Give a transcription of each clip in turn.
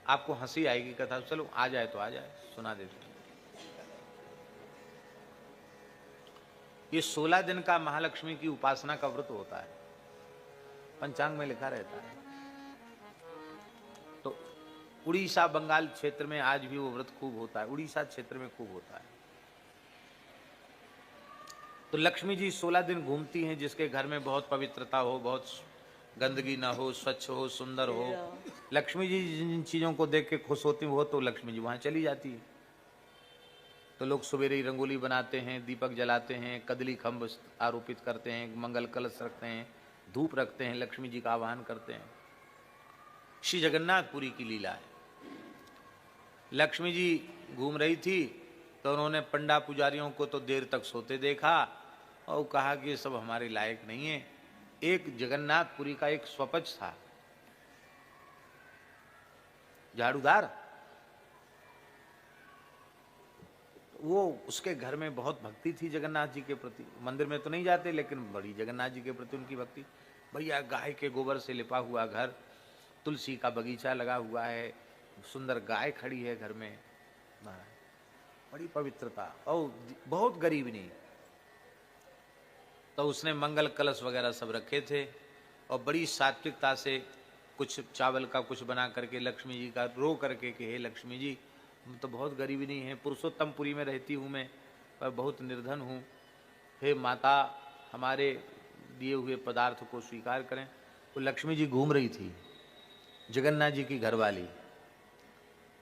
आपको हंसी आएगी कथा, चलो आ जाए तो आ जाए, सुना देते। ये 16 दिन का महालक्ष्मी की उपासना का व्रत होता है, पंचांग में लिखा रहता है। तो उड़ीसा बंगाल क्षेत्र में आज भी वो व्रत खूब होता है, उड़ीसा क्षेत्र में खूब होता है। तो लक्ष्मी जी 16 दिन घूमती हैं, जिसके घर में बहुत पवित्रता हो, बहुत गंदगी ना हो, स्वच्छ हो, सुंदर हो, लक्ष्मी जी जिन चीजों को देख के खुश होती हो, तो लक्ष्मी जी वहां चली जाती है। तो लोग सवेरे ही रंगोली बनाते हैं, दीपक जलाते हैं, कदली खम्भ आरोपित करते हैं, मंगल कलश रखते हैं, धूप रखते हैं, लक्ष्मी जी का आह्वान करते हैं। श्री जगन्नाथपुरी की लीला है। लक्ष्मी जी घूम रही थी तो उन्होंने पंडा पुजारियों को तो देर तक सोते देखा और कहा कि ये सब हमारे लायक नहीं है। एक जगन्नाथपुरी का एक स्वपच था, झाड़ूदार, वो उसके घर में बहुत भक्ति थी जगन्नाथ जी के प्रति। मंदिर में तो नहीं जाते, लेकिन बड़ी जगन्नाथ जी के प्रति उनकी भक्ति। भैया गाय के गोबर से लिपा हुआ घर, तुलसी का बगीचा लगा हुआ है, सुंदर गाय खड़ी है घर में, बड़ी पवित्रता, और बहुत गरीब नहीं। तो उसने मंगल कलश वगैरह सब रखे थे और बड़ी सात्विकता से कुछ चावल का कुछ बना करके लक्ष्मी जी का रो करके कि हे लक्ष्मी जी, तो बहुत गरीबी नहीं है, पुरुषोत्तमपुरी में रहती हूँ मैं, पर बहुत निर्धन हूँ, हे माता हमारे दिए हुए पदार्थ को स्वीकार करें। वो लक्ष्मी जी घूम रही थी, जगन्नाथ जी की घरवाली,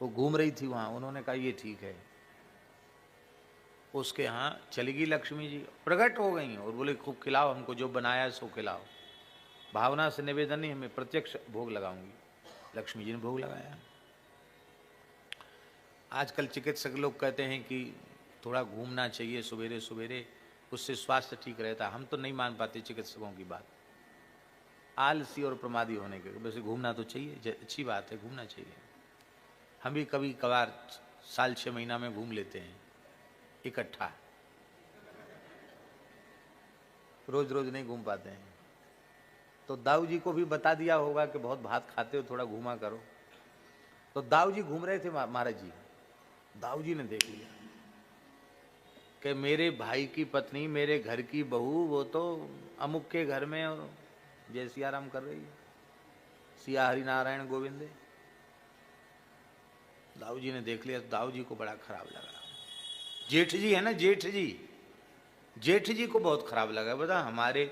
वो घूम रही थी वहाँ। उन्होंने कहा ये ठीक है। उसके यहाँ चली गई लक्ष्मी जी, प्रकट हो गई और बोले खूब खिलाओ हमको, जो बनाया सो खिलाओ, भावना से निवेदन नहीं, हमें प्रत्यक्ष भोग लगाऊंगी। लक्ष्मी जी ने भोग लगाया। आजकल चिकित्सक लोग कहते हैं कि थोड़ा घूमना चाहिए सवेरे सवेरे, उससे स्वास्थ्य ठीक रहता है। हम तो नहीं मान पाते चिकित्सकों की बात, आलसी और प्रमादी होने के। वैसे घूमना तो चाहिए, अच्छी बात है, घूमना चाहिए। हम भी कभी कभार साल 6 महीना में घूम लेते हैं इकट्ठा, रोज रोज नहीं घूम पाते हैं। तो दाऊ जी को भी बता दिया होगा कि बहुत भात खाते हो, थोड़ा घूमा करो। तो दाऊ जी घूम रहे थे महाराज जी, दाऊ जी ने देख लिया कि मेरे भाई की पत्नी, मेरे घर की बहू, वो तो अमुक के घर में जय सिया राम कर रही है, सिया हरि नारायण गोविंदे। दाऊ जी ने देख लिया तो दाऊ जी को बड़ा खराब लगा। जेठ जी है ना, जेठ जी, जेठ जी को बहुत खराब लगा। बता, हमारे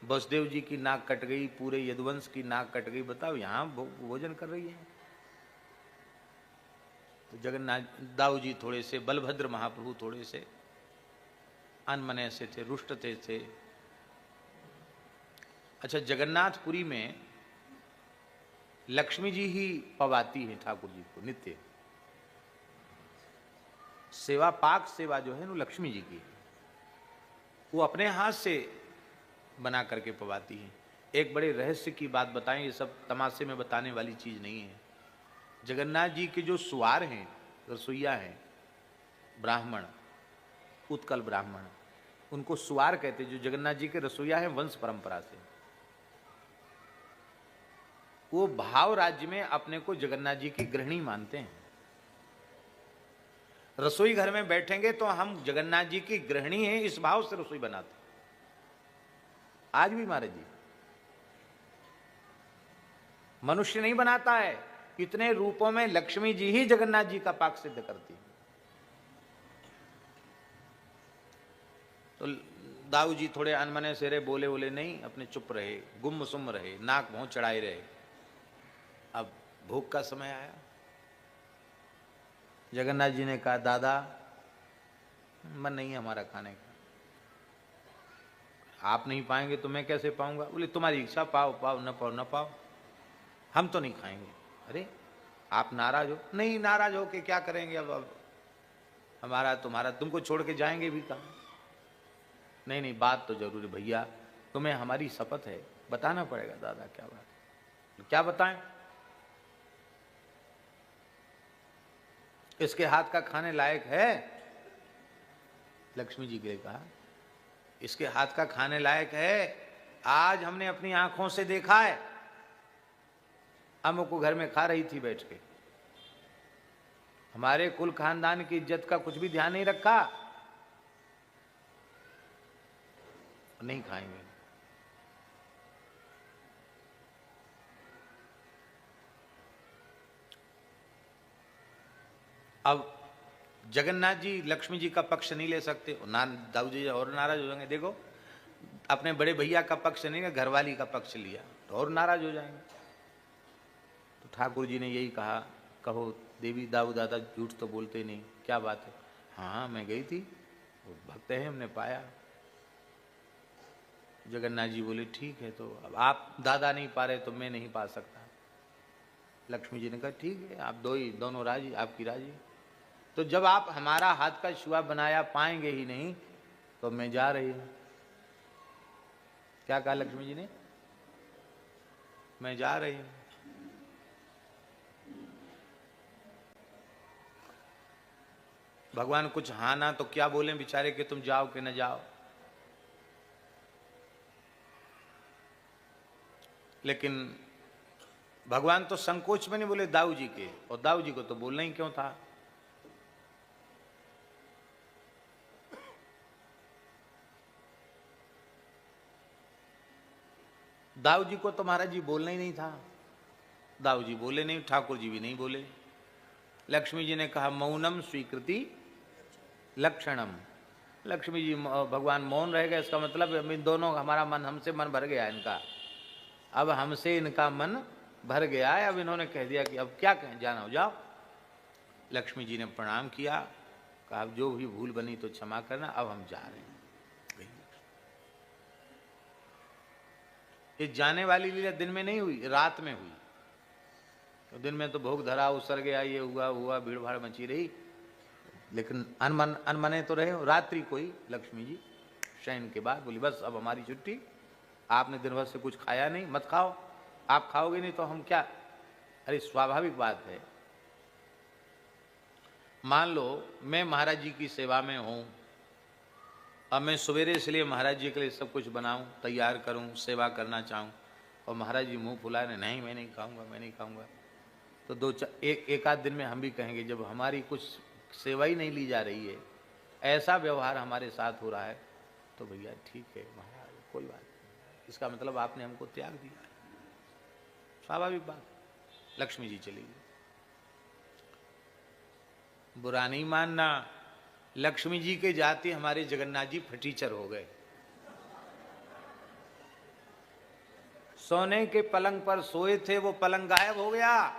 वसुदेव जी की नाक कट गई, पूरे यदुवंश की नाक कट गई, बताओ यहाँ भोजन कर रही है। तो जगन्नाथ दाऊ जी थोड़े से, बलभद्र महाप्रभु थोड़े से अनमने से थे, रुष्ट थे। अच्छा, जगन्नाथपुरी में लक्ष्मी जी ही पवाती है ठाकुर जी को नित्य। सेवा, पाक सेवा जो है ना लक्ष्मी जी की, वो अपने हाथ से बना करके पवाती है। एक बड़े रहस्य की बात बताएं, ये सब तमाशे में बताने वाली चीज नहीं है। जगन्नाथ जी के जो सुवार हैं, रसोईया हैं, ब्राह्मण, उत्कल ब्राह्मण, उनको सुवार कहते, जो जगन्नाथ जी के रसोईया हैं वंश परंपरा से। वो भाव राज्य में अपने को जगन्नाथ जी की गृहिणी मानते हैं। रसोई घर में बैठेंगे तो हम जगन्नाथ जी की गृहिणी हैं, इस भाव से रसोई बनाते हैं। आज भी महाराज जी, मनुष्य नहीं बनाता है, इतने रूपों में लक्ष्मी जी ही जगन्नाथ जी का पाक सिद्ध करती है। तो दाऊ जी थोड़े अनमने से रहे, बोले बोले नहीं, अपने चुप रहे, गुम सुम रहे, नाक भौं चढ़ाए रहे। अब भूख का समय आया, जगन्नाथ जी ने कहा दादा मन नहीं है हमारा खाने का। आप नहीं पाएंगे तो मैं कैसे पाऊंगा? बोले तुम्हारी इच्छा, पाओ पाओ, न पाओ न पाओ, हम तो नहीं खाएंगे। अरे आप नाराज हो? नहीं, नाराज हो के क्या करेंगे, अब हमारा तुम्हारा, तुमको छोड़ के जाएंगे भी कहाँ? नहीं नहीं, बात तो जरूर है भैया, तुम्हें हमारी शपथ है, बताना पड़ेगा। दादा क्या बात है? क्या बताएं? इसके हाथ का खाने लायक है? लक्ष्मी जी के लिए कहा, इसके हाथ का खाने लायक है? आज हमने अपनी आंखों से देखा है, अमुक को घर में खा रही थी बैठ के, हमारे कुल खानदान की इज्जत का कुछ भी ध्यान नहीं रखा, नहीं खाएंगे। अब जगन्नाथ जी लक्ष्मी जी का पक्ष नहीं ले सकते, दाऊ जी और नाराज हो जाएंगे। देखो अपने बड़े भैया का पक्ष नहीं, घरवाली का पक्ष लिया तो और नाराज हो जाएंगे। तो ठाकुर जी ने यही कहा, कहो देवी दाऊ दादा झूठ तो बोलते नहीं, क्या बात है? हाँ मैं गई थी, वो भक्त है, हमने पाया। जगन्नाथ जी बोले ठीक है, तो अब आप दादा नहीं पा रहे तो मैं नहीं पा सकता। लक्ष्मी जी ने कहा ठीक है, आप दोनों राजी, आपकी राजी। तो जब आप हमारा हाथ का छुआ बनाया पाएंगे ही नहीं तो मैं जा रही हूं। क्या कहा लक्ष्मी जी ने? मैं जा रही हूं। भगवान कुछ हाँ ना तो क्या बोले बेचारे कि तुम जाओ कि न जाओ। लेकिन भगवान तो संकोच में नहीं बोले दाऊ जी के, और दाऊ जी को तो बोलना ही क्यों था। दाऊ जी को तो महाराज जी बोलना ही नहीं था। दाऊ जी बोले नहीं, ठाकुर जी भी नहीं बोले। लक्ष्मी जी ने कहा मौनम स्वीकृति लक्षणम। लक्ष्मी जी भगवान मौन रह गए, इसका मतलब इन दोनों हमारा मन, हमसे मन भर गया इनका, अब हमसे इनका मन भर गया है। अब इन्होंने कह दिया कि अब क्या कहें, जाना हो जाओ। लक्ष्मी जी ने प्रणाम किया, कहा जो भी भूल बनी तो क्षमा करना, अब हम जा रहे हैं। ये जाने वाली लीला दिन में नहीं हुई, रात में हुई। तो दिन में तो भोग धरा, उसर गया, ये हुआ भीड़ भाड़ मची रही, लेकिन अनमने तो रहे। रात्रि कोई लक्ष्मी जी शयन के बाद बोली बस अब हमारी छुट्टी, आपने दिन भर से कुछ खाया नहीं, मत खाओ, आप खाओगे नहीं तो हम क्या। अरे स्वाभाविक बात है, मान लो मैं महाराज जी की सेवा में हूं, अब मैं सवेरे इसलिए महाराज जी के लिए सब कुछ बनाऊं, तैयार करूं, सेवा करना चाहूं, और महाराज जी मुंह फुलाए नहीं मैं नहीं खाऊंगा, मैं नहीं खाऊंगा, तो एक आध दिन में हम भी कहेंगे, जब हमारी कुछ सेवा ही नहीं ली जा रही है, ऐसा व्यवहार हमारे साथ हो रहा है, तो भैया ठीक है महाराज कोई बात नहीं, इसका मतलब आपने हमको त्याग दिया। स्वाभाविक बात। लक्ष्मी जी चली गई। बुरा नहीं मानना, लक्ष्मी जी के जाते हमारे जगन्नाथ जी फटीचर हो गए। सोने के पलंग पर सोए थे, वो पलंग गायब हो गया।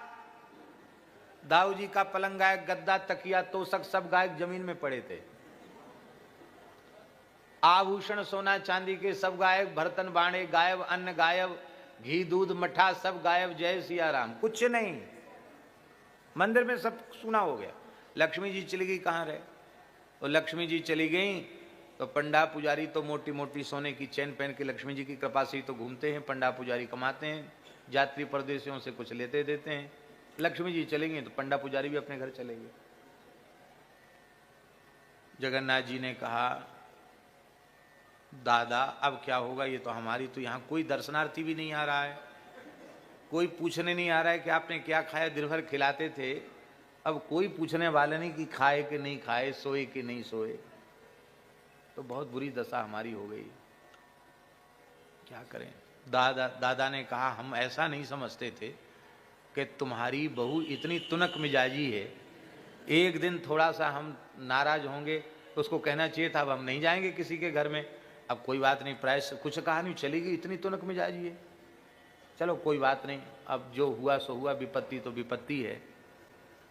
दाऊ जी का पलंग गायब, गद्दा तकिया तोशक सब गायब, जमीन में पड़े थे। आभूषण सोना चांदी के सब गायब, बर्तन बाणे गायब, अन्न गायब, घी दूध मठा सब गायब। जय सिया राम, कुछ नहीं, मंदिर में सब सुना हो गया। लक्ष्मी जी चली गई, कहाँ रहे? और लक्ष्मी जी चली गई तो पंडा पुजारी तो मोटी मोटी सोने की चैन पहन के लक्ष्मी जी की कृपा से ही तो घूमते हैं। पंडा पुजारी कमाते हैं, यात्री परदेशियों से कुछ लेते देते हैं। लक्ष्मी जी चलेंगे तो पंडा पुजारी भी अपने घर चले गए। जगन्नाथ जी ने कहा दादा अब क्या होगा, ये तो हमारी तो यहाँ कोई दर्शनार्थी भी नहीं आ रहा है, कोई पूछने नहीं आ रहा है कि आपने क्या खाया, दिन भर खिलाते थे, अब कोई पूछने वाले नहीं कि खाए कि नहीं खाए, सोए कि नहीं सोए, तो बहुत बुरी दशा हमारी हो गई, क्या करें। दादा ने कहा हम ऐसा नहीं समझते थे कि तुम्हारी बहू इतनी तुनक मिजाजी है, एक दिन थोड़ा सा हम नाराज होंगे तो उसको कहना चाहिए था अब हम नहीं जाएंगे किसी के घर में। अब कोई बात नहीं, प्रायश कुछ कहा नहीं, चली गई, इतनी तुनक मिजाजी है, चलो कोई बात नहीं, अब जो हुआ सो हुआ, विपत्ति तो विपत्ति है।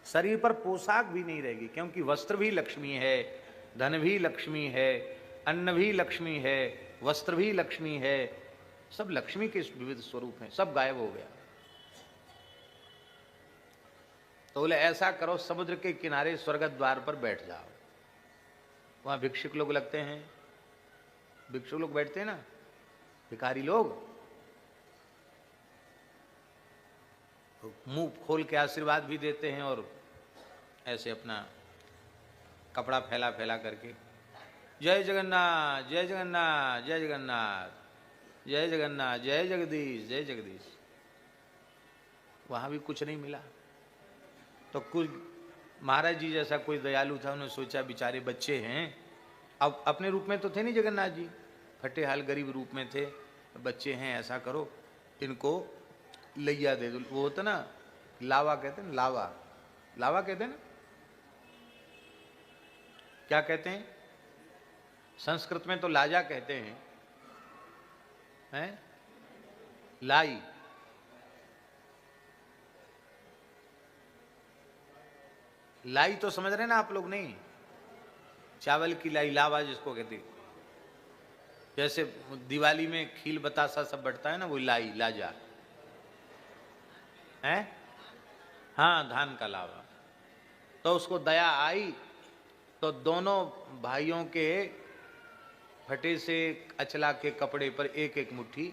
शरीर पर पोशाक भी नहीं रहेगी, क्योंकि वस्त्र भी लक्ष्मी है, धन भी लक्ष्मी है, अन्न भी लक्ष्मी है, वस्त्र भी लक्ष्मी है, सब लक्ष्मी के विविध स्वरूप हैं, सब गायब हो गया। तो बोले ऐसा करो, समुद्र के किनारे स्वर्ग द्वार पर बैठ जाओ, वहां भिक्षुक लोग लगते हैं, भिक्षुक लोग बैठते हैं ना, भिखारी लोग, तो मुंह खोल के आशीर्वाद भी देते हैं और ऐसे अपना कपड़ा फैला फैला करके जय जगन्नाथ जय जगन्नाथ जय जगन्नाथ जय जगन्नाथ जय जगदीश जय जगदीश। वहां भी कुछ नहीं मिला तो कुछ महाराज जी जैसा कोई दयालु था, उन्होंने सोचा बेचारे बच्चे हैं, अब अपने रूप में तो थे नहीं जगन्नाथ जी, फटे हाल गरीब रूप में थे, बच्चे हैं, ऐसा करो इनको लैया दे दो। वो होता ना लावा कहते हैं, लावा, लावा कहते हैं ना, क्या कहते हैं संस्कृत में तो लाजा कहते हैं लाई, लाई तो समझ रहे ना आप लोग, नहीं चावल की लाई, लावा जिसको कहते हैं, जैसे दिवाली में खील बतासा सब बढ़ता है ना, वो लाई लाजा है, हाँ धान का लावा। तो उसको दया आई तो दोनों भाइयों के फटे से अचला के कपड़े पर एक एक मुट्ठी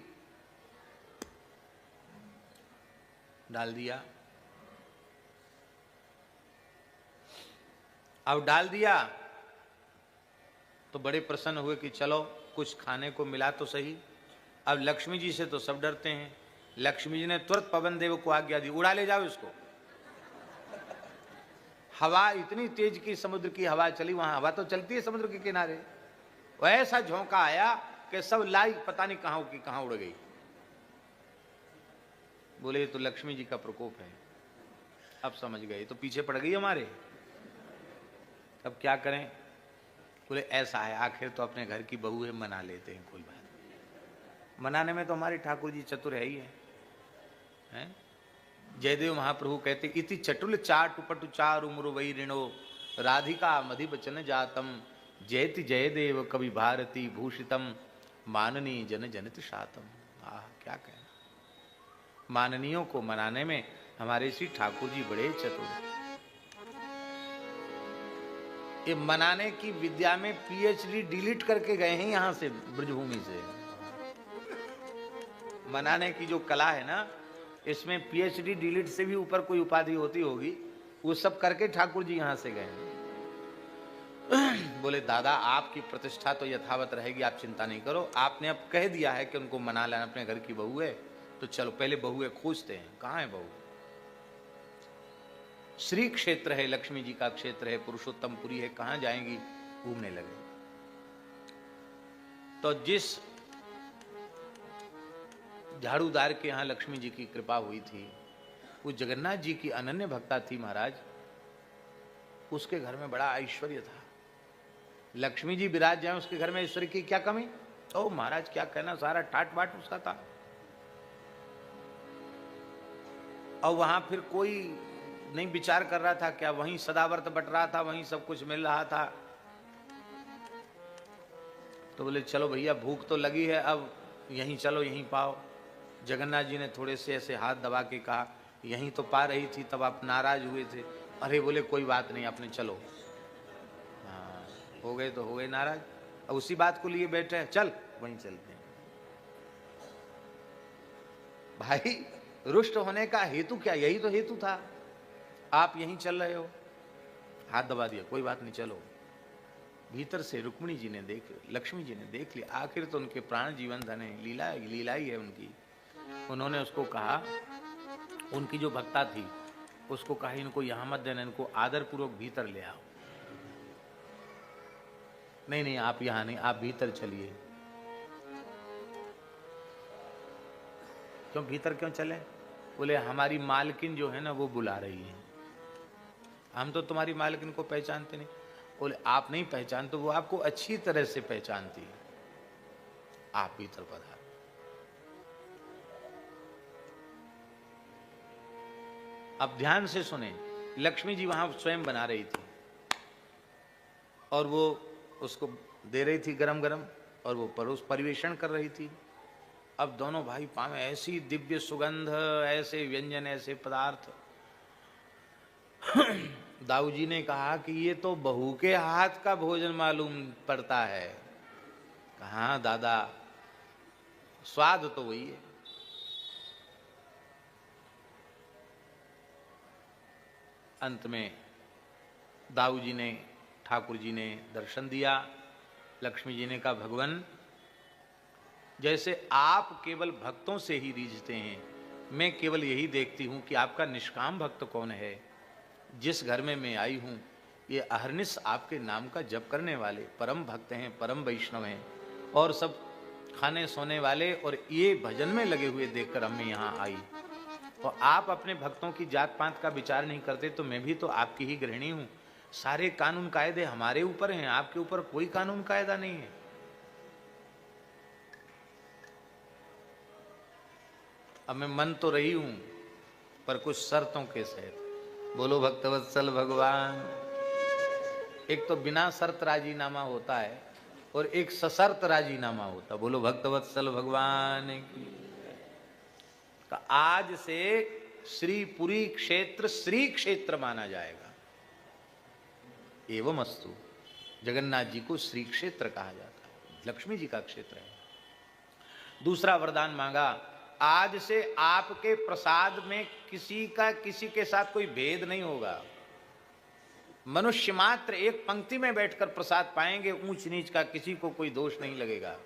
डाल दिया। अब डाल दिया तो बड़े प्रसन्न हुए कि चलो कुछ खाने को मिला तो सही। अब लक्ष्मी जी से तो सब डरते हैं, लक्ष्मी जी ने तुरंत पवन देव को आज्ञा दी, उड़ा ले जाओ इसको। हवा इतनी तेज की, समुद्र की हवा चली, वहां हवा तो चलती है समुद्र के किनारे, ऐसा झोंका आया कि सब लाई पता नहीं कहां की कहां उड़ गई। बोले ये तो लक्ष्मी जी का प्रकोप है। अब समझ गए, तो पीछे पड़ गई हमारे, अब क्या करें। बोले ऐसा है, आखिर तो अपने घर की बहू है, मना लेते हैं, कोई बात नहीं। मनाने में तो हमारे ठाकुर जी चतुर है ही है? जयदेव महाप्रभु कहते इति चटुल चाटु पटु चारु मुरु वही ऋणो राधिका मधि बचन जातम जयति जयदेव कवि भारती भूषितम माननी जन जनित शातम। क्या कहना, माननीयों को मनाने में हमारे श्री ठाकुर जी बड़े चतुर हैं। ये मनाने की विद्या में पीएचडी डिलीट करके गए हैं यहां से, ब्रजभूमि से। मनाने की जो कला है ना, इसमें पीएचडी डिलीट से भी ऊपर कोई उपाधि होती होगी, वो सब करके ठाकुर जी यहां से गए हैं। बोले दादा आपकी प्रतिष्ठा तो यथावत रहेगी, आप चिंता नहीं करो। आपने अब कह दिया है कि उनको मना लेना, अपने घर की बहू है, तो चलो पहले बहुएं खोजते हैं, कहां है बहू। श्री क्षेत्र है, लक्ष्मी जी का क्षेत्र है, पुरुषोत्तमपुरी है, कहां जाएंगी, घूमने लगे। तो जिस झाड़ूदार के यहां लक्ष्मी जी की कृपा हुई थी, वो जगन्नाथ जी की अनन्य भक्ता थी महाराज, उसके घर में बड़ा ऐश्वर्य था। लक्ष्मी जी विराज जाए उसके घर में, ऐश्वर्य की क्या कमी। ओ महाराज क्या कहना, सारा ठाट बाट उसका था। और वहां फिर कोई नहीं विचार कर रहा था क्या, वहीं सदावर्त बट रहा था, वहीं सब कुछ मिल रहा था। तो बोले चलो भैया भूख तो लगी है, अब यहीं चलो, यहीं पाओ। जगन्नाथ जी ने थोड़े से ऐसे हाथ दबा के कहा यहीं तो पा रही थी, तब आप नाराज हुए थे। अरे बोले कोई बात नहीं, आपने चलो। हाँ हो गए तो हो गए नाराज, अब उसी बात को लिए बैठे हैं, चल वहीं चलते हैं। भाई रुष्ट होने का हेतु क्या, यही तो हेतु था, आप यहीं चल रहे हो। हाथ दबा दिया, कोई बात नहीं चलो। भीतर से रुक्मिणी जी ने देख, लक्ष्मी जी ने देख लिया, आखिर तो उनके प्राण जीवन धन है, लीला ही है उनकी। उन्होंने उसको कहा, उनकी जो भक्ता थी उसको कहा इनको यहां मत देना, इनको आदर पूर्वक भीतर ले आओ। नहीं नहीं आप यहां नहीं, आप भीतर चलिए। क्यों भीतर क्यों चले। बोले हमारी मालकिन जो है ना वो बुला रही है, हम तो तुम्हारी मालकिन को पहचानते नहीं। बोले आप नहीं पहचानते, वो आपको अच्छी तरह से पहचानती है, आप भीतर पधारो। अब ध्यान से सुने, लक्ष्मी जी वहां स्वयं बना रही थी और वो उसको दे रही थी गरम गरम, और वो परोस परिवेषण कर रही थी। अब दोनों भाई पावे ऐसी दिव्य सुगंध, ऐसे व्यंजन, ऐसे पदार्थ। दाऊ जी ने कहा कि ये तो बहू के हाथ का भोजन मालूम पड़ता है। कहा दादा स्वाद तो वही है। अंत में दाऊ जी ने, ठाकुर जी ने दर्शन दिया। लक्ष्मी जी ने कहा भगवान जैसे आप केवल भक्तों से ही रीझते हैं, मैं केवल यही देखती हूं कि आपका निष्काम भक्त कौन है। जिस घर में मैं आई हूँ, ये अहरनिश आपके नाम का जप करने वाले परम भक्त हैं, परम वैष्णव हैं, और सब खाने सोने वाले, और ये भजन में लगे हुए देखकर हमें यहाँ आई। और आप अपने भक्तों की जात पात का विचार नहीं करते, तो मैं भी तो आपकी ही गृहिणी हूँ। सारे कानून कायदे हमारे ऊपर हैं, आपके ऊपर कोई कानून कायदा नहीं है। अब मैं मन तो रही हूं, पर कुछ शर्तों के सहित। बोलो भक्तवत्सल भगवान। एक तो बिना शर्त राजीनामा होता है, और एक सशर्त राजीनामा होता। बोलो भक्तवत्सल भगवान की। आज से श्रीपुरी क्षेत्र श्री क्षेत्र माना जाएगा। एवं अस्तु। जगन्नाथ जी को श्री क्षेत्र कहा जाता है, लक्ष्मी जी का क्षेत्र है। दूसरा वरदान मांगा, आज से आपके प्रसाद में किसी का किसी के साथ कोई भेद नहीं होगा। मनुष्य मात्र एक पंक्ति में बैठकर प्रसाद पाएंगे, ऊंच नीच का किसी को कोई दोष नहीं लगेगा।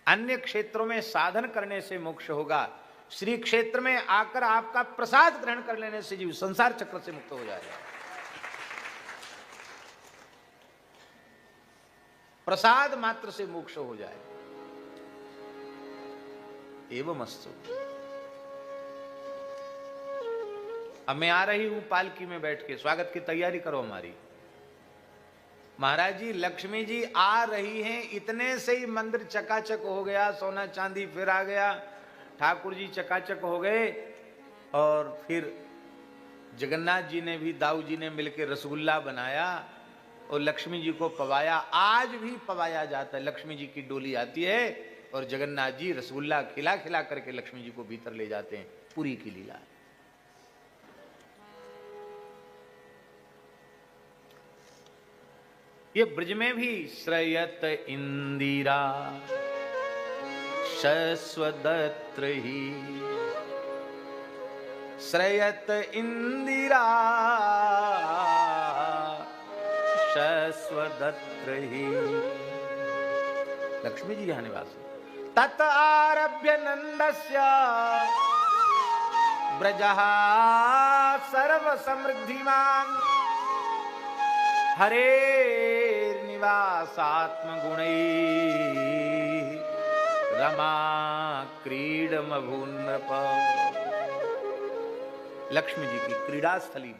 अन्य क्षेत्रों में साधन करने से मोक्ष होगा, श्री क्षेत्र में आकर आपका प्रसाद ग्रहण कर लेने से जीव संसार चक्र से मुक्त हो जाएगा। प्रसाद मात्र से मोक्ष हो जाए। एवं अस्तु। अब मैं आ रही हूं पालकी में बैठ के, स्वागत की तैयारी करो हमारी। महाराज जी, लक्ष्मी जी आ रही हैं, इतने से ही मंदिर चकाचक हो गया, सोना चांदी फिर आ गया, ठाकुर जी चकाचक हो गए। और फिर जगन्नाथ जी ने भी, दाऊ जी ने मिलकर रसगुल्ला बनाया और लक्ष्मी जी को पवाया। आज भी पवाया जाता है। लक्ष्मी जी की डोली आती है और जगन्नाथ जी रसगुल्ला खिला खिला करके लक्ष्मी जी को भीतर ले जाते हैं। पूरी की लीला। ये ब्रज में भी श्रयत इंदिरा शश्वदत्र ही, श्रयत इंदिरा शश्वदत्र ही। लक्ष्मी जी यहाँ निवास। तत आरभ्य नंदस्य ब्रजः सर्व समृद्धिमान, हरे निवासात्म गुणै रमा क्रीडमभून्नृप। लक्ष्मी जी की क्रीड़ा स्थली